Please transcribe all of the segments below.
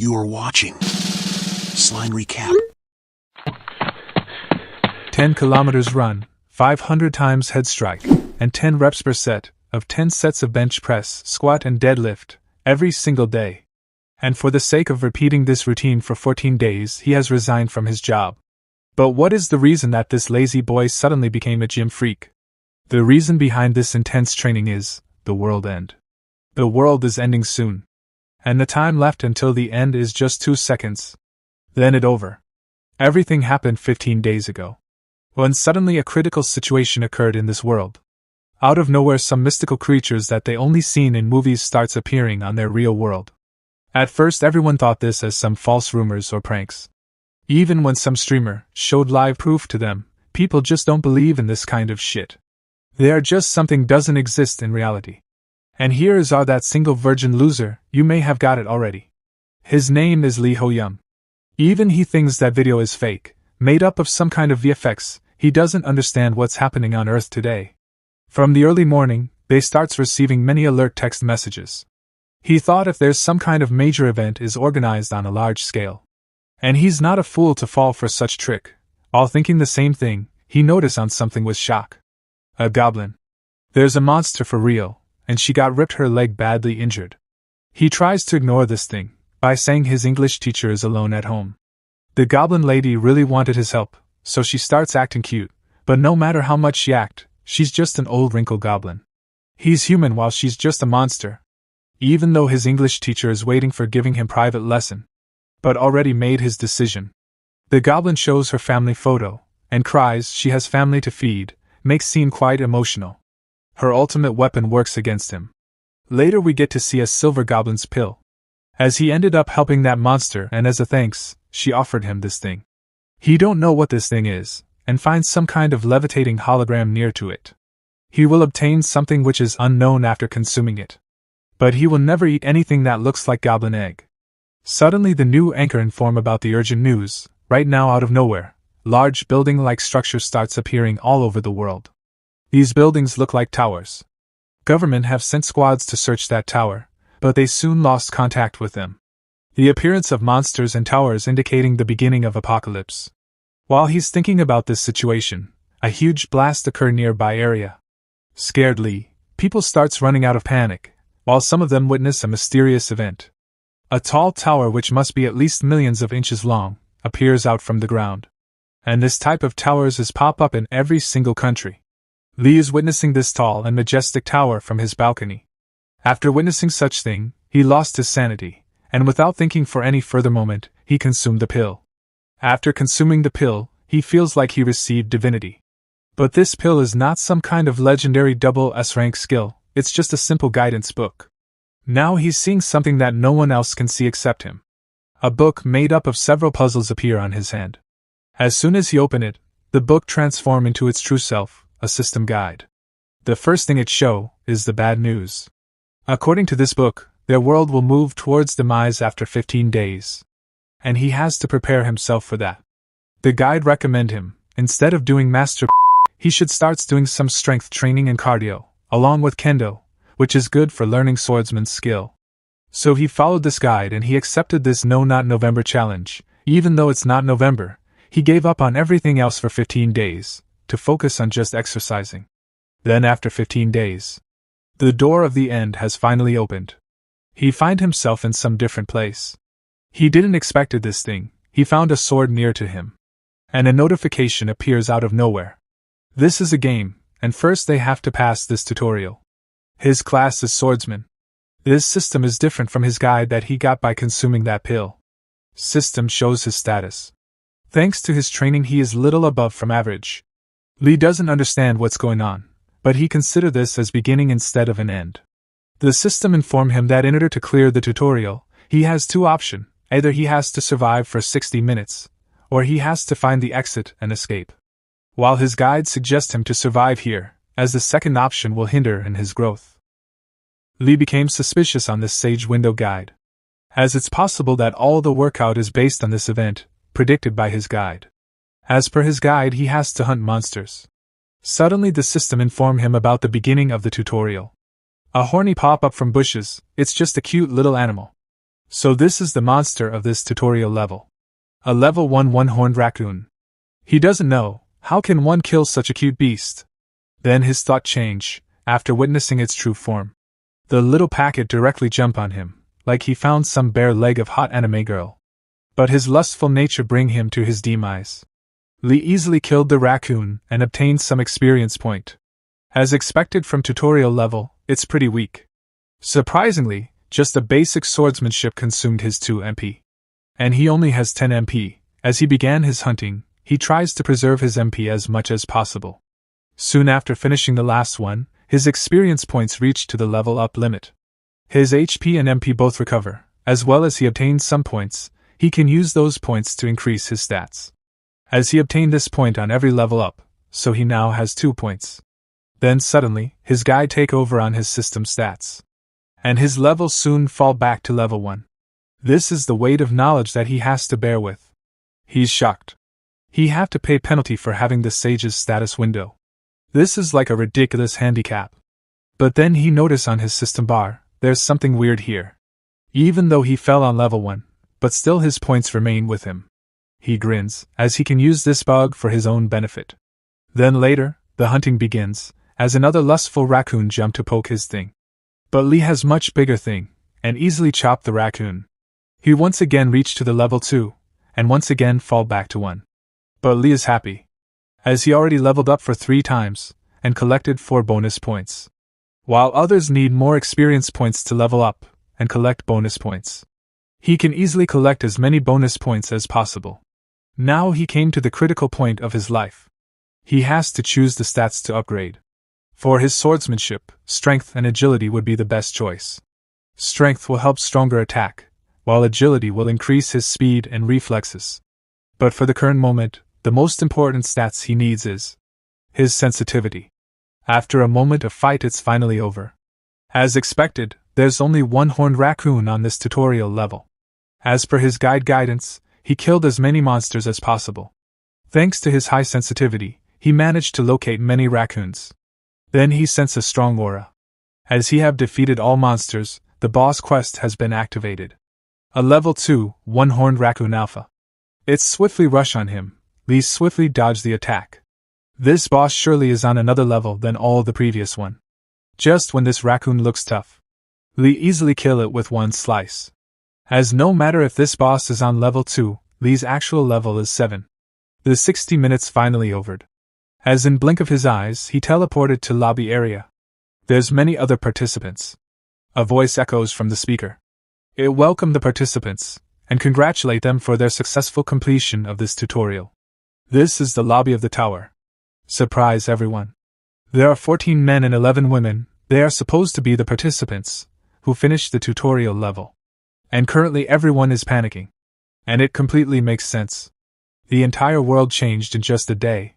You are watching Slime Recap. 10 kilometers run, 500 times head strike, and 10 reps per set, of 10 sets of bench press, squat and deadlift, every single day. And for the sake of repeating this routine for 14 days, he has resigned from his job. But what is the reason that this lazy boy suddenly became a gym freak? The reason behind this intense training is the world end. The world is ending soon. And the time left until the end is just 2 seconds. Then it's over. Everything happened 15 days ago. When suddenly a critical situation occurred in this world. Out of nowhere, some mystical creatures that they only seen in movies starts appearing on their real world. At first everyone thought this as some false rumors or pranks. Even when some streamer showed live proof to them, people just don't believe in this kind of shit. They are just something doesn't exist in reality. And here is that single virgin loser, you may have got it already. His name is Lee Ho-yum. Even he thinks that video is fake, made up of some kind of VFX. He doesn't understand what's happening on Earth today. From the early morning, they starts receiving many alert text messages. He thought if there's some kind of major event is organized on a large scale. And he's not a fool to fall for such trick. All thinking the same thing, he noticed on something with shock. A goblin. There's a monster for real. And she got ripped her leg badly injured. He tries to ignore this thing, by saying his English teacher is alone at home. The goblin lady really wanted his help, so she starts acting cute, but no matter how much she acts, she's just an old wrinkled goblin. He's human while she's just a monster. Even though his English teacher is waiting for giving him private lesson, but already made his decision. The goblin shows her family photo, and cries she has family to feed, makes scene quite emotional. Her ultimate weapon works against him. Later we get to see a silver goblin's pill. As he ended up helping that monster, and as a thanks, she offered him this thing. He don't know what this thing is, and finds some kind of levitating hologram near to it. He will obtain something which is unknown after consuming it. But he will never eat anything that looks like goblin egg. Suddenly the new anchor inform about the urgent news. Right now, out of nowhere, large building-like structure starts appearing all over the world. These buildings look like towers. Government have sent squads to search that tower, but they soon lost contact with them. The appearance of monsters and towers indicating the beginning of apocalypse. While he's thinking about this situation, a huge blast occurs nearby area. Scaredly, people starts running out of panic, while some of them witness a mysterious event. A tall tower which must be at least millions of inches long, appears out from the ground. And this type of towers is pop up in every single country. Lee is witnessing this tall and majestic tower from his balcony. After witnessing such thing, he lost his sanity, and without thinking for any further moment, he consumed the pill. After consuming the pill, he feels like he received divinity. But this pill is not some kind of legendary double S-rank skill, it's just a simple guidance book. Now he's seeing something that no one else can see except him. A book made up of several puzzles appear on his hand. As soon as he opens it, the book transforms into its true self, a system guide. The first thing it shows is the bad news. According to this book, their world will move towards demise after 15 days. And he has to prepare himself for that. The guide recommend him, instead of doing master he should start doing some strength training and cardio, along with kendo, which is good for learning swordsman's skill. So he followed this guide and he accepted this No Not November challenge. Even though it's not November, he gave up on everything else for 15 days. To focus on just exercising. Then after 15 days, the door of the end has finally opened. He find himself in some different place. He didn't expected this thing. He found a sword near to him. And a notification appears out of nowhere. This is a game, and first they have to pass this tutorial. His class is swordsman. This system is different from his guide that he got by consuming that pill. System shows his status. Thanks to his training he is little above from average. Lee doesn't understand what's going on, but he considers this as beginning instead of an end. The system informed him that in order to clear the tutorial, he has two options. Either he has to survive for 60 minutes, or he has to find the exit and escape. While his guide suggests him to survive here, as the second option will hinder in his growth. Lee became suspicious on this Sage Window guide, as it's possible that all the workout is based on this event, predicted by his guide. As per his guide, he has to hunt monsters. Suddenly the system informed him about the beginning of the tutorial. A horny pop up from bushes, it's just a cute little animal. So this is the monster of this tutorial level. A level 1 one-horned raccoon. He doesn't know, how can one kill such a cute beast? Then his thought changed, after witnessing its true form. The little packet directly jumped on him, like he found some bare leg of hot anime girl. But his lustful nature bring him to his demise. Lee easily killed the raccoon and obtained some experience point. As expected from tutorial level, it's pretty weak. Surprisingly, just a basic swordsmanship consumed his 2 MP. And he only has 10 MP. As he began his hunting, he tries to preserve his MP as much as possible. Soon after finishing the last one, his experience points reach to the level up limit. His HP and MP both recover, as well as he obtains some points. He can use those points to increase his stats. As he obtained this point on every level up, so he now has 2 points. Then suddenly, his guide take over on his system stats. And his levels soon fall back to level 1. This is the weight of knowledge that he has to bear with. He's shocked. He have to pay penalty for having the sage's status window. This is like a ridiculous handicap. But then he notice on his system bar, there's something weird here. Even though he fell on level 1, but still his points remain with him. He grins, as he can use this bug for his own benefit. Then later, the hunting begins, as another lustful raccoon jump to poke his thing. But Lee has much bigger thing, and easily chopped the raccoon. He once again reached to the level 2, and once again fall back to 1. But Lee is happy, as he already leveled up for 3 times, and collected 4 bonus points. While others need more experience points to level up, and collect bonus points. He can easily collect as many bonus points as possible. Now he came to the critical point of his life. He has to choose the stats to upgrade. For his swordsmanship, strength and agility would be the best choice. Strength will help stronger attack, while agility will increase his speed and reflexes. But for the current moment, the most important stats he needs is his sensitivity. After a moment of fight, it's finally over. As expected, there's only one horned raccoon on this tutorial level. As per his guidance, he killed as many monsters as possible. Thanks to his high sensitivity, he managed to locate many raccoons. Then he sensed a strong aura. As he have defeated all monsters, the boss quest has been activated. A level 2, one-horned raccoon alpha. It swiftly rushed on him. Lee swiftly dodged the attack. This boss surely is on another level than all the previous one. Just when this raccoon looks tough, Lee easily kill it with one slice. As no matter if this boss is on level 2, Lee's actual level is 7. The 60 minutes finally overed. As in blink of his eyes, he teleported to lobby area. There's many other participants. A voice echoes from the speaker. It welcomed the participants, and congratulate them for their successful completion of this tutorial. This is the lobby of the tower. Surprise everyone. There are 14 men and 11 women. They are supposed to be the participants, who finished the tutorial level. And currently everyone is panicking. And it completely makes sense. The entire world changed in just a day.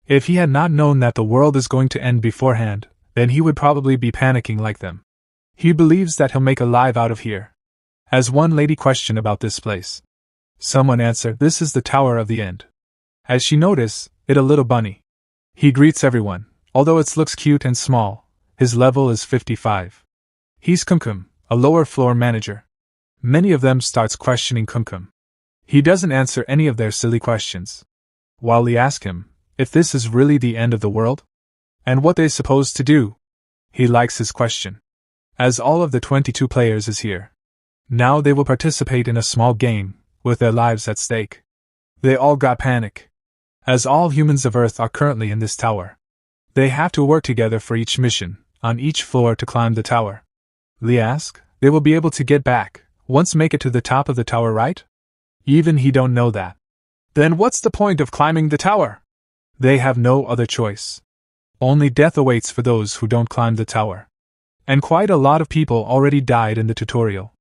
If he had not known that the world is going to end beforehand, then he would probably be panicking like them. He believes that he'll make a live out of here. As one lady questioned about this place, someone answered, "This is the Tower of the End." As she noticed, it a little bunny. He greets everyone, although it looks cute and small. His level is 55. He's Kumkum, a lower floor manager. Many of them starts questioning Kumkum. He doesn't answer any of their silly questions. While they ask him if this is really the end of the world, and what they supposed to do, he likes his question. As all of the 22 players is here. Now they will participate in a small game, with their lives at stake. They all got panic. As all humans of Earth are currently in this tower. They have to work together for each mission, on each floor to climb the tower. Lee asks, they will be able to get back, once make it to the top of the tower, right? Even he don't know that. Then what's the point of climbing the tower? They have no other choice. Only death awaits for those who don't climb the tower. And quite a lot of people already died in the tutorial.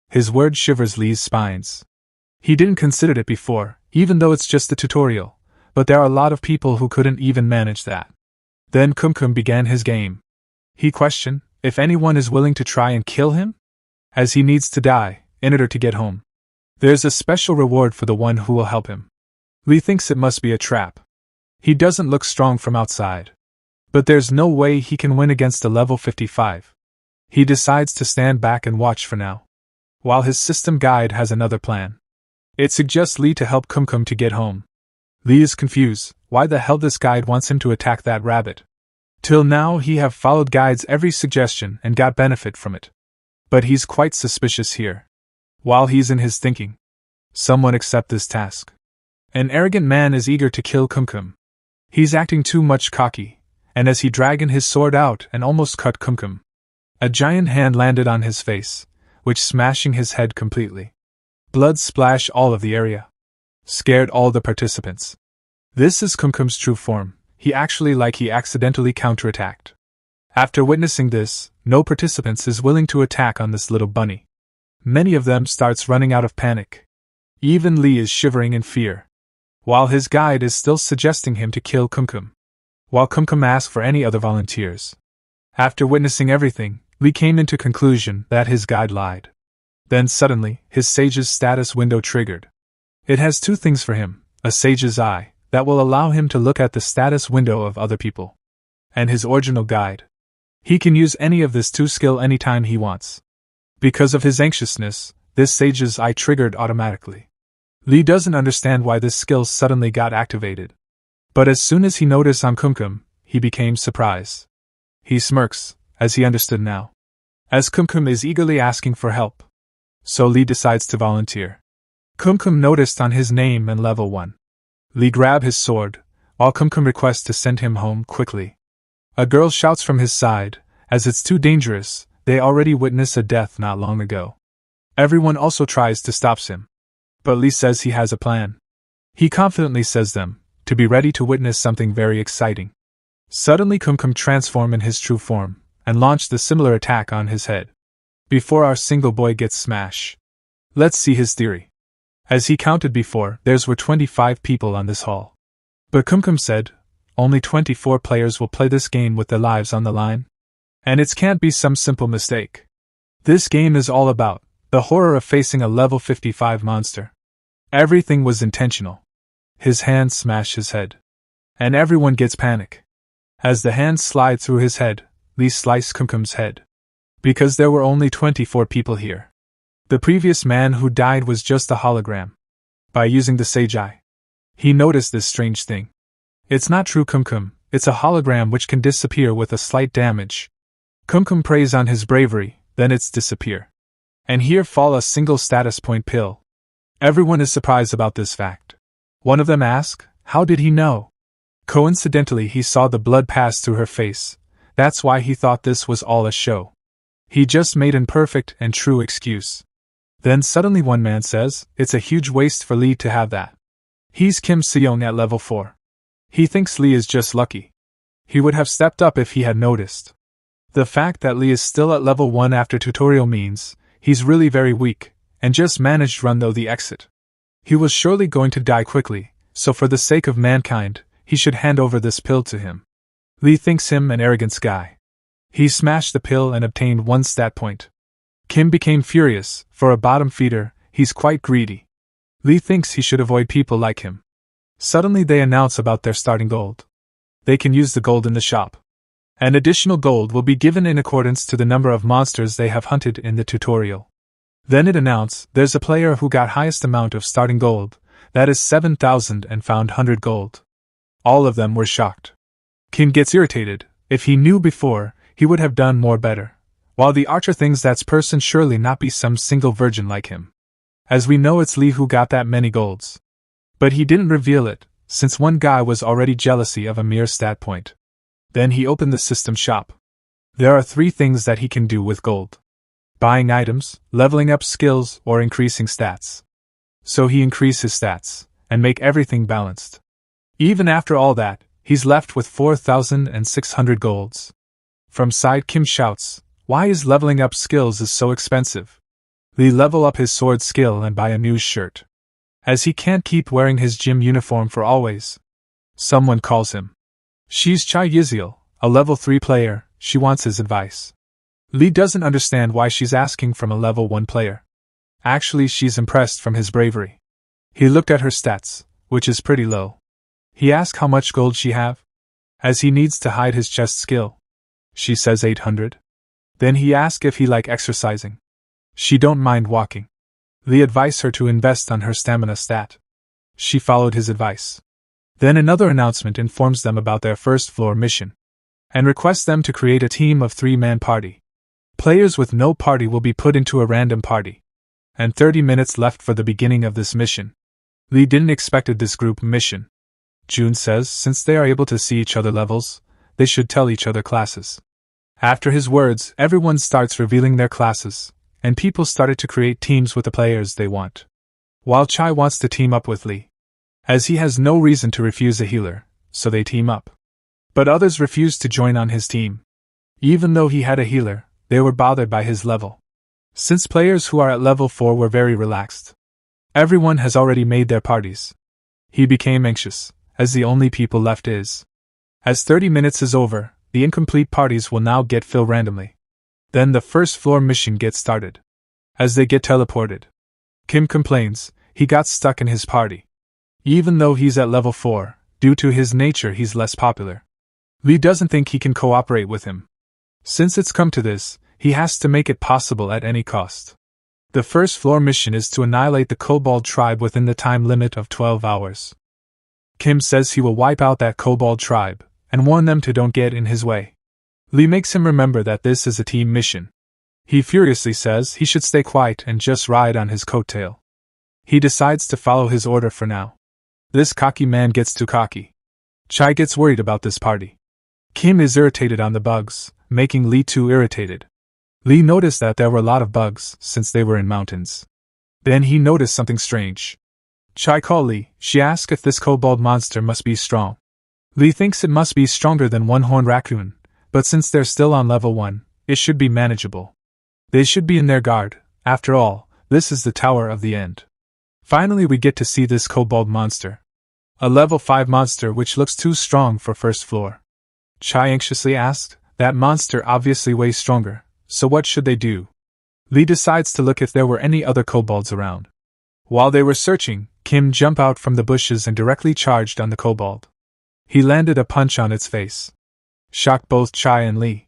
His word shivers Lee's spines. He didn't consider it before, even though it's just a tutorial, but there are a lot of people who couldn't even manage that. Then Kumkum began his game. He questioned if anyone is willing to try and kill him, as he needs to die in order to get home. There's a special reward for the one who will help him. Lee thinks it must be a trap. He doesn't look strong from outside. But there's no way he can win against a level 55. He decides to stand back and watch for now. while his system guide has another plan. It suggests Lee to help Kumkum to get home. Lee is confused why the hell this guide wants him to attack that rabbit. Till now he have followed guide's every suggestion and got benefit from it. But he's quite suspicious here. While he's in his thinking, someone accept this task. An arrogant man is eager to kill Kumkum. He's acting too much cocky, and as he dragged his sword out and almost cut Kumkum, a giant hand landed on his face, which smashing his head completely. Blood splashed all of the area. Scared all the participants. This is Kumkum's true form. He accidentally counterattacked. After witnessing this, no participants is willing to attack on this little bunny. Many of them starts running out of panic. Even Lee is shivering in fear, while his guide is still suggesting him to kill Kumkum. While Kumkum asks for any other volunteers. After witnessing everything, Lee came into conclusion that his guide lied. Then suddenly, his sage's status window triggered. It has two things for him: a sage's eye, that will allow him to look at the status window of other people, and his original guide. He can use any of this two skill anytime he wants. Because of his anxiousness, this sage's eye triggered automatically. Lee doesn't understand why this skill suddenly got activated. But as soon as he noticed on Kumkum, he became surprised. He smirks, as he understood now. As Kumkum is eagerly asking for help. So Lee decides to volunteer. Kumkum noticed on his name and level 1. Lee grabs his sword, while Kumkum requests to send him home quickly. A girl shouts from his side, as it's too dangerous, they already witnessed a death not long ago. Everyone also tries to stop him. But Lee says he has a plan. He confidently says them, to be ready to witness something very exciting. Suddenly Kumkum transforms in his true form, and launched the similar attack on his head. Before our single boy gets smashed. Let's see his theory. As he counted before, there were 25 people on this hall. But Kumkum said, only 24 players will play this game with their lives on the line. And it can't be some simple mistake. This game is all about the horror of facing a level 55 monster. Everything was intentional. His hand smashed his head. And everyone gets panic. As the hand slid through his head, Lee sliced Kumkum's head. Because there were only 24 people here. The previous man who died was just a hologram. By using the sage eye, he noticed this strange thing. It's not true Kumkum, it's a hologram which can disappear with a slight damage. Kumkum preys on his bravery, then it's disappear. And here fall a single status point pill. Everyone is surprised about this fact. One of them asks, how did he know? Coincidentally he saw the blood pass through her face, that's why he thought this was all a show. He just made an perfect and true excuse. Then suddenly one man says, it's a huge waste for Lee to have that. He's Kim Seong at level 4. He thinks Lee is just lucky. He would have stepped up if he had noticed. The fact that Lee is still at level 1 after tutorial means he's really very weak, and just managed run though the exit. He was surely going to die quickly, so for the sake of mankind, he should hand over this pill to him. Lee thinks him an arrogant guy. He smashed the pill and obtained 1 stat point. Kim became furious. For a bottom feeder, he's quite greedy. Lee thinks he should avoid people like him. Suddenly they announce about their starting gold. They can use the gold in the shop. An additional gold will be given in accordance to the number of monsters they have hunted in the tutorial. Then it announced there's a player who got highest amount of starting gold, that is 7,000 and found 100 gold. All of them were shocked. Kim gets irritated. If he knew before, he would have done more better. While the archer thinks that person surely not be some single virgin like him. As we know it's Lee who got that many golds. But he didn't reveal it, since one guy was already jealousy of a mere stat point. Then he opened the system shop. There are 3 things that he can do with gold. Buying items, leveling up skills, or increasing stats. So he increased his stats, and make everything balanced. Even after all that, he's left with 4,600 golds. From side Kim shouts, why is leveling up skills is so expensive? Lee level up his sword skill and buy a new shirt. As he can't keep wearing his gym uniform for always. Someone calls him. She's Chai Yiziel, a level 3 player, she wants his advice. Lee doesn't understand why she's asking from a level 1 player. Actually she's impressed from his bravery. He looked at her stats, which is pretty low. He asked how much gold she have. As he needs to hide his chest skill. She says 800. Then he asked if he like exercising. She don't mind walking. Lee advised her to invest on her stamina stat. She followed his advice. Then another announcement informs them about their first floor mission, and requests them to create a team of 3-man party. Players with no party will be put into a random party. And 30 minutes left for the beginning of this mission. Lee didn't expect this group mission. June says since they are able to see each other levels, they should tell each other classes. After his words, everyone starts revealing their classes, and people started to create teams with the players they want. While Chai wants to team up with Lee, as he has no reason to refuse a healer, so they team up. But others refused to join on his team. Even though he had a healer, they were bothered by his level. Since players who are at level 4 were very relaxed. Everyone has already made their parties. He became anxious, as the only people left is. As 30 minutes is over, the incomplete parties will now get filled randomly. Then the first floor mission gets started. As they get teleported, Kim complains he got stuck in his party. Even though he's at level 4, due to his nature he's less popular. Lee doesn't think he can cooperate with him. Since it's come to this, he has to make it possible at any cost. The first floor mission is to annihilate the Kobold tribe within the time limit of 12 hours. Kim says he will wipe out that Kobold tribe, and warn them to don't get in his way. Lee makes him remember that this is a team mission. He furiously says he should stay quiet and just ride on his coattail. He decides to follow his order for now. This cocky man gets too cocky. Chai gets worried about this party. Kim is irritated on the bugs, making Lee too irritated. Lee noticed that there were a lot of bugs since they were in mountains. Then he noticed something strange. Chai called Lee. She asked if this kobold monster must be strong. Lee thinks it must be stronger than one-horned raccoon, but since they're still on level 1, it should be manageable. They should be in their guard. After all, this is the Tower of the End. Finally we get to see this kobold monster. A level 5 monster which looks too strong for first floor. Chai anxiously asked, that monster obviously way stronger, so what should they do? Lee decides to look if there were any other kobolds around. While they were searching, Kim jumped out from the bushes and directly charged on the kobold. He landed a punch on its face. Shocked both Chai and Lee.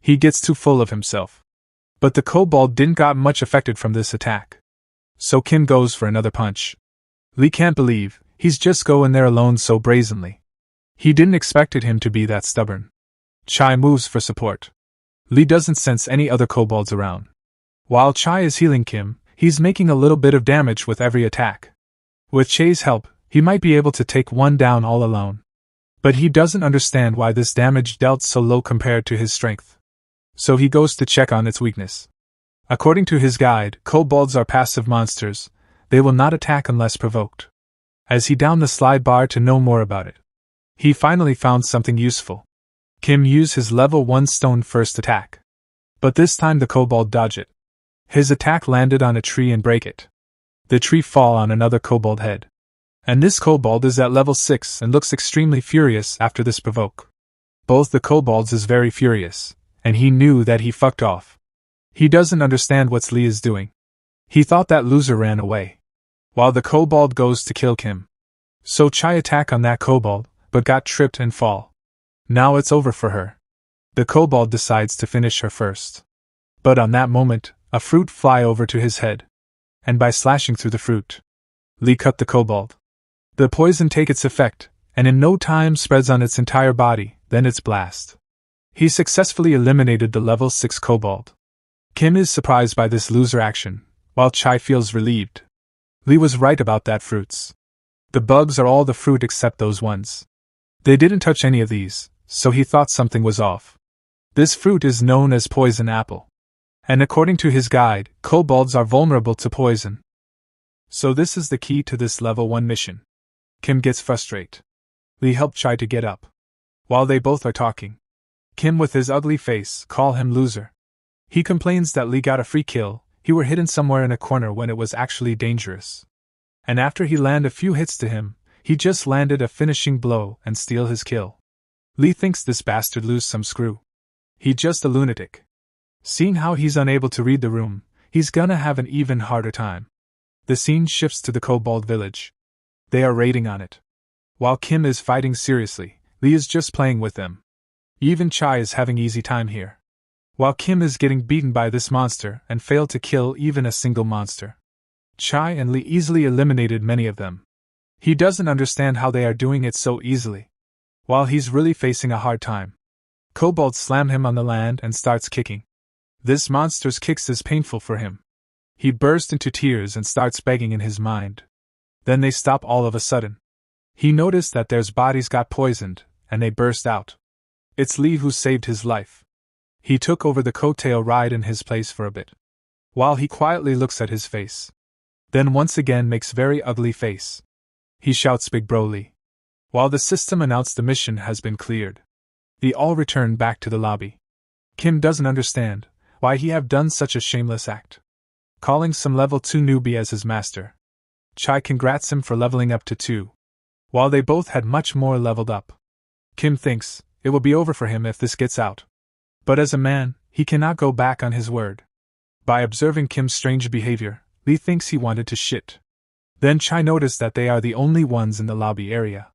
He gets too full of himself. But the kobold didn't got much affected from this attack. So Kim goes for another punch. Lee can't believe he's just going there alone so brazenly. He didn't expect him to be that stubborn. Chai moves for support. Lee doesn't sense any other kobolds around. While Chai is healing Kim, he's making a little bit of damage with every attack. With Chai's help, he might be able to take one down all alone. But he doesn't understand why this damage dealt so low compared to his strength. So he goes to check on its weakness. According to his guide, kobolds are passive monsters. They will not attack unless provoked. As he downed the slide bar to know more about it, he finally found something useful. Kim used his level 1 stone first attack. But this time the kobold dodged it. His attack landed on a tree and break it. The tree fall on another kobold head. And this kobold is at level 6 and looks extremely furious after this provoke. Both the kobolds is very furious, and he knew that he fucked off. He doesn't understand what Lee is doing. He thought that loser ran away. While the kobold goes to kill Kim. So Chai attack on that kobold, but got tripped and fall. Now it's over for her. The kobold decides to finish her first. But on that moment, a fruit fly over to his head. And by slashing through the fruit, Lee cut the kobold. The poison take its effect, and in no time spreads on its entire body, then its blast. He successfully eliminated the level 6 kobold. Kim is surprised by this loser action, while Chai feels relieved. Lee was right about that fruits. The bugs are all the fruit except those ones. They didn't touch any of these, so he thought something was off. This fruit is known as poison apple. And according to his guide, kobolds are vulnerable to poison. So this is the key to this level 1 mission. Kim gets frustrated. Lee helped Chai to get up. While they both are talking, Kim with his ugly face call him loser. He complains that Lee got a free kill, he were hidden somewhere in a corner when it was actually dangerous. And after he land a few hits to him, he just landed a finishing blow and steal his kill. Lee thinks this bastard lose some screw. He just a lunatic. Seeing how he's unable to read the room, he's gonna have an even harder time. The scene shifts to the kobold village. They are raiding on it. While Kim is fighting seriously, Lee is just playing with them. Even Chai is having easy time here. while Kim is getting beaten by this monster and failed to kill even a single monster. Chai and Lee easily eliminated many of them. He doesn't understand how they are doing it so easily, while he's really facing a hard time. Kobolds slam him on the land and starts kicking. This monster's kicks is painful for him. He bursts into tears and starts begging in his mind. Then they stop all of a sudden. He noticed that their bodies got poisoned, and they burst out. It's Lee who saved his life. He took over the coattail ride in his place for a bit, while he quietly looks at his face. Then once again makes very ugly face. He shouts Big Bro Lee. While the system announced the mission has been cleared, they all return back to the lobby. Kim doesn't understand why he have done such a shameless act, calling some level 2 newbie as his master. Chai congrats him for leveling up to 2, while they both had much more leveled up. Kim thinks it will be over for him if this gets out. But as a man, he cannot go back on his word. By observing Kim's strange behavior, Lee thinks he wanted to shit. Then Chai noticed that they are the only ones in the lobby area.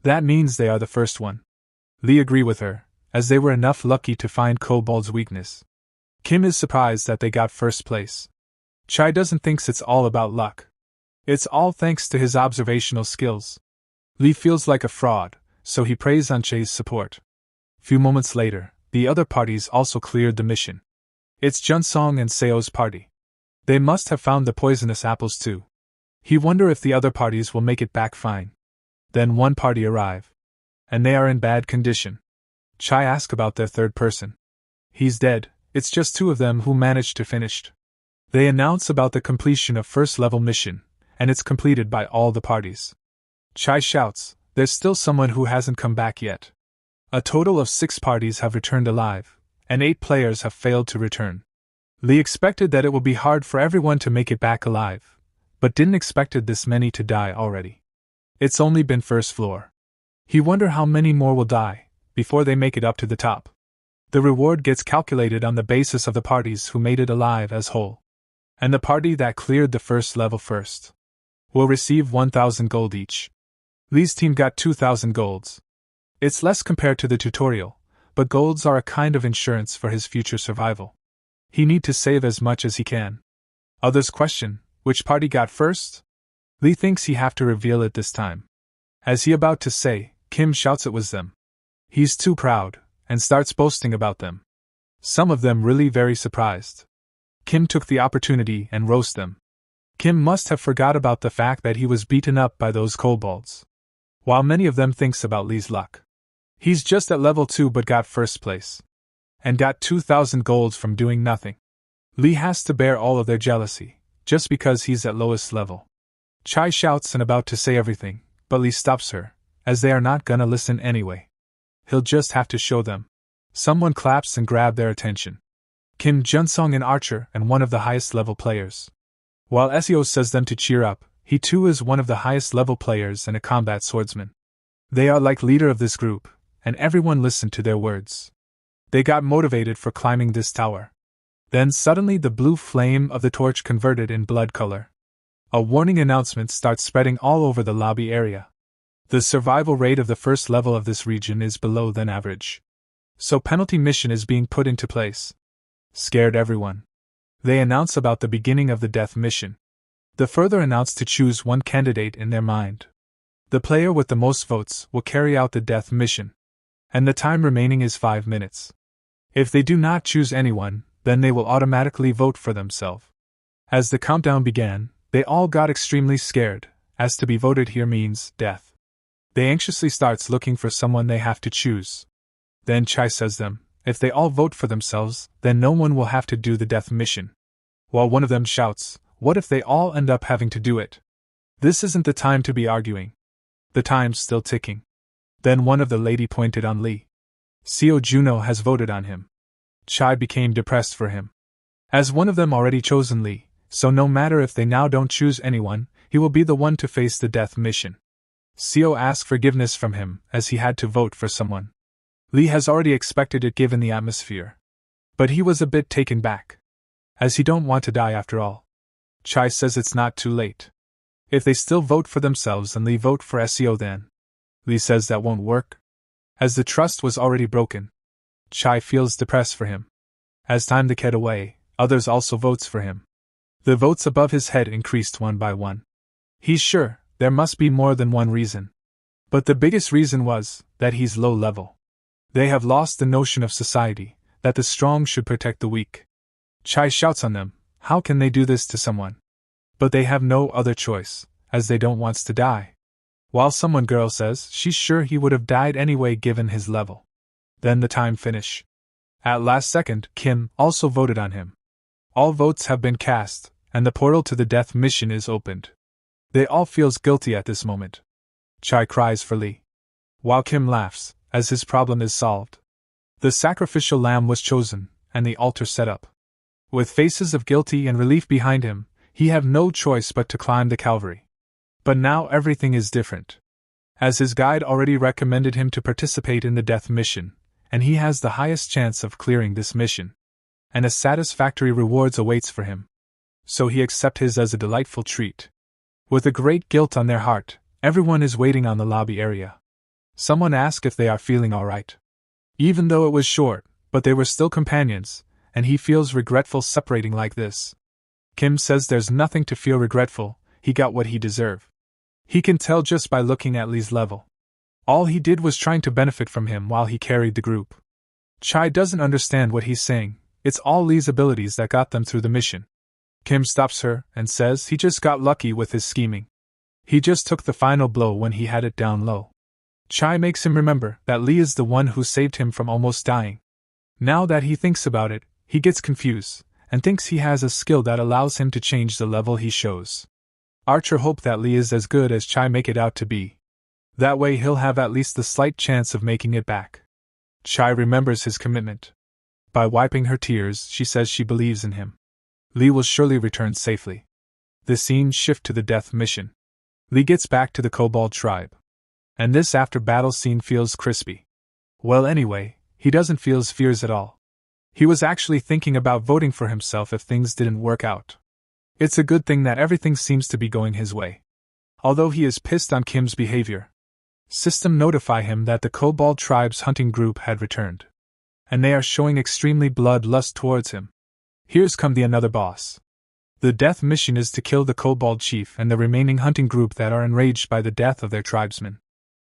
That means they are the first one. Lee agree with her, as they were enough lucky to find Kobold's weakness. Kim is surprised that they got first place. Chai doesn't think it's all about luck. It's all thanks to his observational skills. Lee feels like a fraud, so he preys on Chai's support. Few moments later, the other parties also cleared the mission. It's Junsong and Seo's party. They must have found the poisonous apples too. He wonder if the other parties will make it back fine. Then one party arrive, and they are in bad condition. Chai asks about their third person. He's dead. It's just 2 of them who managed to finish. They announce about the completion of first level mission, and it's completed by all the parties. Chai shouts, there's still someone who hasn't come back yet. A total of 6 parties have returned alive, and 8 players have failed to return. Lee expected that it would be hard for everyone to make it back alive, but didn't expected this many to die already. It's only been first floor. He wonder how many more will die before they make it up to the top. The reward gets calculated on the basis of the parties who made it alive as whole. And the party that cleared the first level first will receive 1,000 gold each. Lee's team got 2,000 golds. It's less compared to the tutorial, but golds are a kind of insurance for his future survival. He need to save as much as he can. Others question, which party got first? Lee thinks he have to reveal it this time. As he about to say, Kim shouts it was them. He's too proud, and starts boasting about them. Some of them really very surprised. Kim took the opportunity and roast them. Kim must have forgot about the fact that he was beaten up by those kobolds. While many of them thinks about Lee's luck. He's just at level 2 but got first place. And got 2,000 golds from doing nothing. Lee has to bear all of their jealousy, just because he's at lowest level. Chai shouts and about to say everything, but Lee stops her, as they are not gonna listen anyway. He'll just have to show them. Someone claps and grab their attention. Kim Junsong, an archer and one of the highest level players. While Seo says them to cheer up, he too is one of the highest level players and a combat swordsman. They are like leader of this group, and everyone listened to their words. They got motivated for climbing this tower. Then suddenly the blue flame of the torch converted in blood color. A warning announcement starts spreading all over the lobby area. The survival rate of the first level of this region is below than average. So penalty mission is being put into place. Scared everyone. They announce about the beginning of the death mission. The further announce to choose one candidate in their mind. The player with the most votes will carry out the death mission. And the time remaining is 5 minutes. If they do not choose anyone, then they will automatically vote for themselves. As the countdown began, they all got extremely scared, as to be voted here means death. They anxiously starts looking for someone they have to choose. Then Chai says them, if they all vote for themselves, then no one will have to do the death mission. While one of them shouts, what if they all end up having to do it? This isn't the time to be arguing. The time's still ticking. Then one of the lady pointed on Lee. Seo Juno has voted on him. Chai became depressed for him. As one of them already chosen Lee, so no matter if they now don't choose anyone, he will be the one to face the death mission. Seo asked forgiveness from him, as he had to vote for someone. Lee has already expected it given the atmosphere. But he was a bit taken back. As he don't want to die after all. Chai says it's not too late. If they still vote for themselves and Lee vote for Seo then. Lee says that won't work. As the trust was already broken. Chai feels depressed for him. As time decayed away, others also votes for him. The votes above his head increased one by one. He's sure there must be more than one reason. But the biggest reason was that he's low level. They have lost the notion of society, that the strong should protect the weak. Chai shouts on them, how can they do this to someone? But they have no other choice, as they don't wants to die. While someone girl says she's sure he would have died anyway given his level. Then the time finish. At last second, Kim also voted on him. All votes have been cast, and the portal to the death mission is opened. They all feels guilty at this moment. Chai cries for Lee, while Kim laughs, as his problem is solved. The sacrificial lamb was chosen, and the altar set up. With faces of guilty and relief behind him, he have no choice but to climb the Calvary. But now everything is different. As his guide already recommended him to participate in the death mission, and he has the highest chance of clearing this mission. And a satisfactory rewards awaits for him. So he accepts his as a delightful treat. With a great guilt on their heart, everyone is waiting on the lobby area. Someone asked if they are feeling alright. Even though it was short, but they were still companions, and he feels regretful separating like this. Kim says there's nothing to feel regretful, he got what he deserved. He can tell just by looking at Lee's level. All he did was trying to benefit from him while he carried the group. Chai doesn't understand what he's saying, it's all Lee's abilities that got them through the mission. Kim stops her and says he just got lucky with his scheming. He just took the final blow when he had it down low. Chai makes him remember that Lee is the one who saved him from almost dying. Now that he thinks about it, he gets confused, and thinks he has a skill that allows him to change the level he shows. Archer hopes that Lee is as good as Chai make it out to be. That way he'll have at least the slight chance of making it back. Chai remembers his commitment. By wiping her tears, she says she believes in him. Lee will surely return safely. The scene shifts to the death mission. Lee gets back to the Kobold tribe. And this after-battle scene feels crispy. Well anyway, he doesn't feel fears at all. He was actually thinking about voting for himself if things didn't work out. It's a good thing that everything seems to be going his way. Although he is pissed on Kim's behavior. System notify him that the Kobold tribe's hunting group had returned. And they are showing extremely bloodlust towards him. Here's come the another boss. The death mission is to kill the Kobold chief and the remaining hunting group that are enraged by the death of their tribesmen.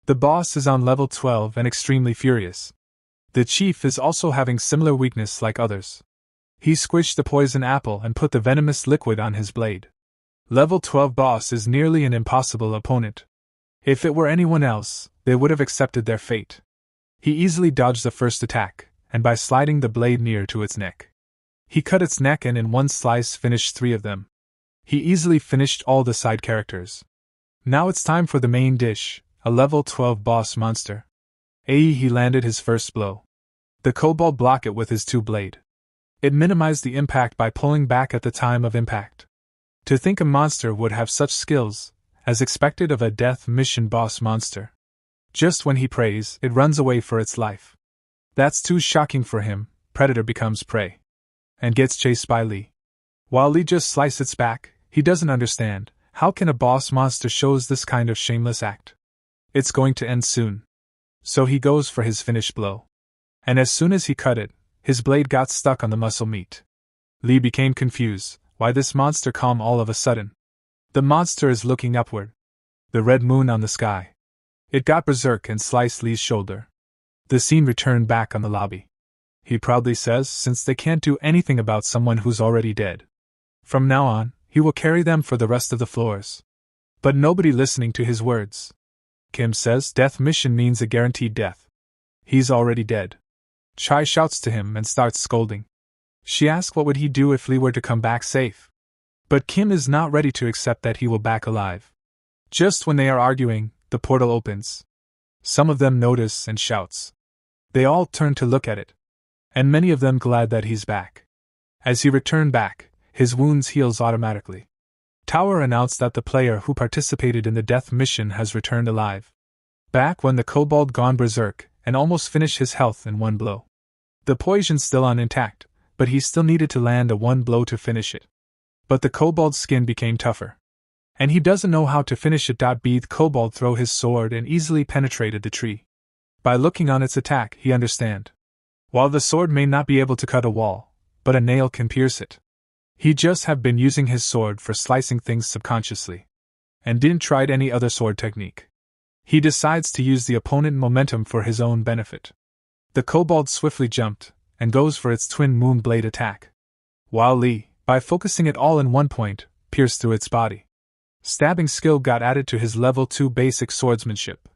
The boss is on level 12 and extremely furious. The chief is also having similar weakness like others. He squished the poison apple and put the venomous liquid on his blade. Level 12 boss is nearly an impossible opponent. If it were anyone else, they would have accepted their fate. He easily dodged the first attack, and by sliding the blade near to its neck, he cut its neck and in one slice finished 3 of them. He easily finished all the side characters. Now it's time for the main dish, a level 12 boss monster. He landed his first blow. The Kobold blocked it with his 2-blade. It minimized the impact by pulling back at the time of impact. To think a monster would have such skills, as expected of a death mission boss monster. Just when he prays, it runs away for its life. That's too shocking for him. Predator becomes prey. And gets chased by Lee. While Lee just slices its back, he doesn't understand, how can a boss monster shows this kind of shameless act? It's going to end soon. So he goes for his finish blow. And as soon as he cut it, his blade got stuck on the muscle meat. Lee became confused, why this monster come all of a sudden? The monster is looking upward. The red moon on the sky. It got berserk and sliced Lee's shoulder. The scene returned back on the lobby. He proudly says since they can't do anything about someone who's already dead. From now on, he will carry them for the rest of the floors. But nobody listening to his words. Kim says death mission means a guaranteed death. He's already dead. Chai shouts to him and starts scolding. She asks what would he do if Lee were to come back safe. But Kim is not ready to accept that he will back alive. Just when they are arguing, the portal opens. Some of them notice and shouts. They all turn to look at it. And many of them glad that he's back. As he returned back, his wounds heals automatically. Tower announced that the player who participated in the death mission has returned alive. Back when the Kobold gone berserk, and almost finished his health in 1 blow. The poison's still on intact, but he still needed to land a 1 blow to finish it. But the Kobold's skin became tougher. And he doesn't know how to finish it. The Kobold throw his sword and easily penetrated the tree. By looking on its attack, he understand. While the sword may not be able to cut a wall, but a nail can pierce it. He just have been using his sword for slicing things subconsciously, and didn't try any other sword technique. He decides to use the opponent momentum for his own benefit. The kobold swiftly jumped, and goes for its twin moon blade attack, while Lee, by focusing it all in one point, pierced through its body. Stabbing skill got added to his level 2 basic swordsmanship,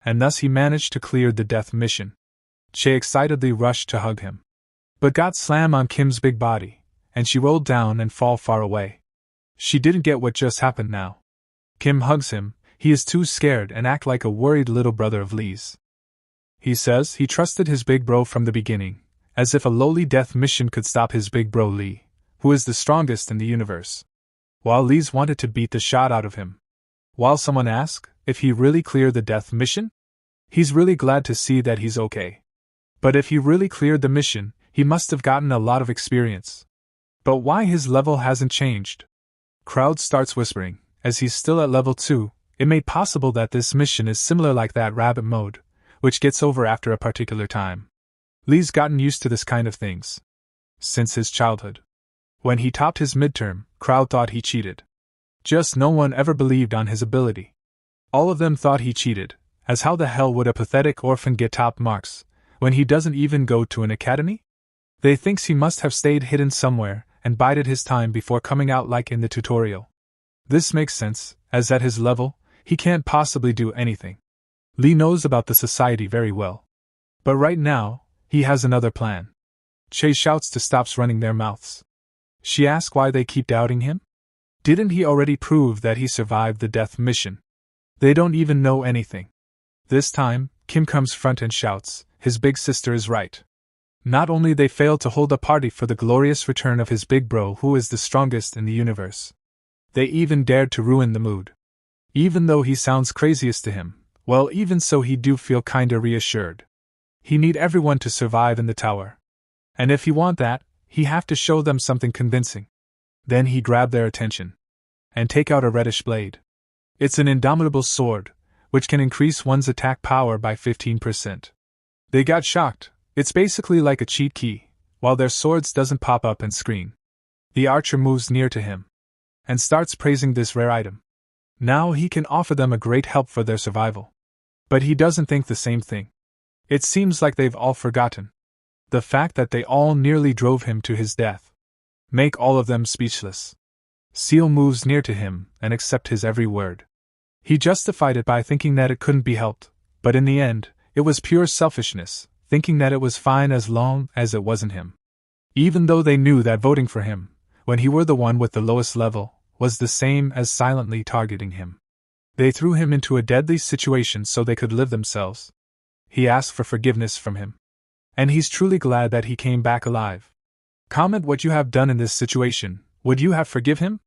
and thus he managed to clear the death mission. Che excitedly rushed to hug him, but got slammed on Kim's big body, and she rolled down and fall far away. She didn't get what just happened now. Kim hugs him, he is too scared and act like a worried little brother of Lee's. He says he trusted his big bro from the beginning, as if a lowly death mission could stop his big bro Lee, who is the strongest in the universe. While Lee's wanted to beat the shot out of him. While someone asked if he really cleared the death mission? He's really glad to see that he's okay. But if he really cleared the mission, he must have gotten a lot of experience. But why his level hasn't changed? Crowd starts whispering, as he's still at level 2, it may possible that this mission is similar like that rabbit mode, which gets over after a particular time. Lee's gotten used to this kind of things since his childhood. When he topped his midterm, crowd thought he cheated. Just no one ever believed on his ability. All of them thought he cheated, as how the hell would a pathetic orphan get top marks, when he doesn't even go to an academy? They thinks he must have stayed hidden somewhere, and bided his time before coming out like in the tutorial. This makes sense, as at his level, he can't possibly do anything. Lee knows about the society very well. But right now, he has another plan. Che shouts to stops running their mouths. She asks why they keep doubting him? Didn't he already prove that he survived the death mission? They don't even know anything. This time, Kim comes front and shouts, his big sister is right. Not only they failed to hold a party for the glorious return of his big bro who is the strongest in the universe. They even dared to ruin the mood. Even though he sounds craziest to him, well even so he do feel kinda reassured. He need everyone to survive in the tower. And if he want that, he have to show them something convincing. Then he grab their attention. And take out a reddish blade. It's an indomitable sword, which can increase one's attack power by 15%. They got shocked, it's basically like a cheat key, while their swords doesn't pop up and scream. The archer moves near to him. And starts praising this rare item. Now he can offer them a great help for their survival. But he doesn't think the same thing. It seems like they've all forgotten. The fact that they all nearly drove him to his death. Make all of them speechless. Seal moves near to him and accepts his every word. He justified it by thinking that it couldn't be helped, but in the end, it was pure selfishness, thinking that it was fine as long as it wasn't him. Even though they knew that voting for him, when he were the one with the lowest level, was the same as silently targeting him. They threw him into a deadly situation so they could live themselves. He asked for forgiveness from him. And he's truly glad that he came back alive. Comment what you have done in this situation. Would you have forgive him?